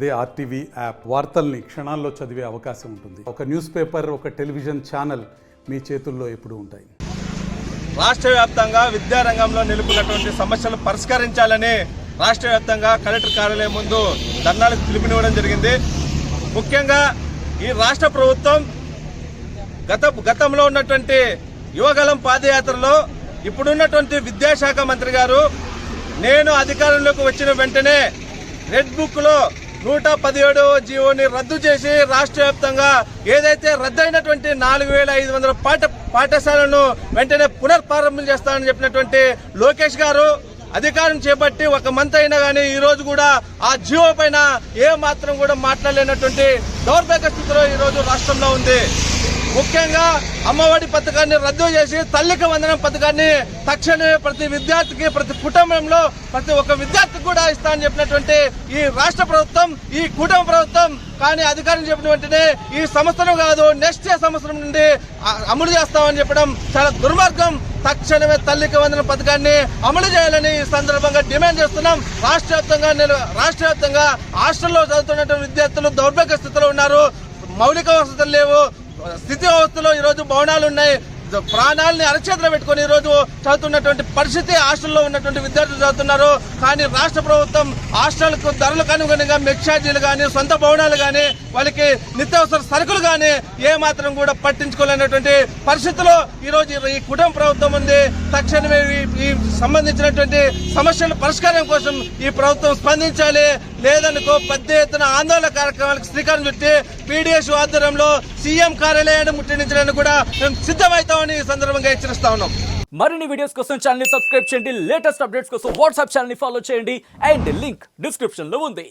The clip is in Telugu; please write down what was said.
అదే ఆర్టీవీ యాప్ వార్తల్ని క్షణాల్లో చదివే అవకాశం ఉంటుంది. ఒక న్యూస్ పేపర్, ఒక టెలివిజన్ ఛానల్ మీ చేతుల్లో ఎప్పుడూ ఉంటాయి. రాష్ట్ర వ్యాప్తంగా విద్యారంగంలో నెలకొన్నటువంటి సమస్యలు పరిష్కరించాలని రాష్ట్ర వ్యాప్తంగా కలెక్టర్ కార్యాలయం ముందు ధర్నాలకు పిలుపునివ్వడం జరిగింది. ముఖ్యంగా ఈ రాష్ట్ర ప్రభుత్వం గతంలో ఉన్నటువంటి యువగలం పాదయాత్రలో ఇప్పుడున్నటువంటి విద్యాశాఖ మంత్రి గారు నేను అధికారంలోకి వచ్చిన వెంటనే రెడ్ బుక్ లో 117వ జీవోని రద్దు చేసి రాష్ట్ర వ్యాప్తంగా ఏదైతే రద్దయినటువంటి 4500 పాఠశాలను వెంటనే పునర్ప్రారంభం చేస్తానని చెప్పినటువంటి లోకేష్ గారు అధికారం చేపట్టి ఒక మంత్ అయినా కానీ ఈ రోజు కూడా ఆ జీవో పైన ఏ మాత్రం కూడా మాట్లాడలేనటువంటి దౌర్భాగ్య స్థితిలో ఈ రోజు రాష్ట్రంలో ఉంది. ముఖ్యంగా అమ్మఒడి పథకాన్ని రద్దు చేసి తల్లికి వందనం పథకాన్ని తక్షణమే ప్రతి విద్యార్థికి, ప్రతి కుటుంబంలో ప్రతి ఒక్క విద్యార్థికి కూడా ఇస్తా అని చెప్పినటువంటి ఈ రాష్ట్ర ప్రభుత్వం, ఈ కుటుంబ ప్రభుత్వం కానీ అధికారం చెప్పిన వెంటనే ఈ సంవత్సరం కాదు నెక్స్ట్ సంవత్సరం నుండి అమలు చేస్తామని చెప్పడం చాలా దుర్మార్గం. తక్షణమే తల్లికి వందనం పథకాన్ని అమలు చేయాలని ఈ సందర్భంగా డిమాండ్ చేస్తున్నాం. రాష్ట్ర వ్యాప్తంగా హాస్టల్లో చదువుతున్నటువంటి విద్యార్థులు దౌర్భాగ్య స్థితిలో ఉన్నారు. మౌలిక వసతులు లేవు. స్థితి వ్యవస్థలో ఈరోజు భవనాలు ఉన్నాయి. ప్రాణాలని అరచేతిలో పెట్టుకుని ఈరోజు చదువుతున్నటువంటి పరిస్థితి హాస్టల్లో ఉన్నటువంటి విద్యార్థులు చదువుతున్నారు. కానీ రాష్ట్ర ప్రభుత్వం హాస్టల్కు ధరలకు అనుగుణంగా మెక్షార్జీలు కానీ, సొంత భవనాలు కానీ, వాళ్ళకి నిత్యావసర సరుకులు కానీ ఏ మాత్రం కూడా పట్టించుకోలేనటువంటి పరిస్థితిలో ఈరోజు ఈ కుటుంబ ప్రభుత్వం ఉంది. తక్షణమే ఈ సంబంధించినటువంటి సమస్యల పరిష్కారం కోసం ఈ ప్రభుత్వం స్పందించాలి. లేదనుకో పెద్ద ఎత్తున ఆందోళన కార్యక్రమాలకు శ్రీకారం చుట్టి పీడీఎస్ ఆధ్వర్యంలో సీఎం కార్యాలయాన్ని ముట్టడించడానికి కూడా మేము సిద్ధమవుతామని ఈ సందర్భంగా హెచ్చరిస్తా ఉన్నాం. మరిన్ని వీడియోస్ కోసం ఛానల్ ని సబ్స్క్రైబ్ చేయండి. లేటెస్ట్ అప్డేట్స్ కోసం వాట్సాప్ ఛానల్ ని ఫాలో చేయండి. అండ్ లింక్ డిస్క్రిప్షన్ లో ఉంది.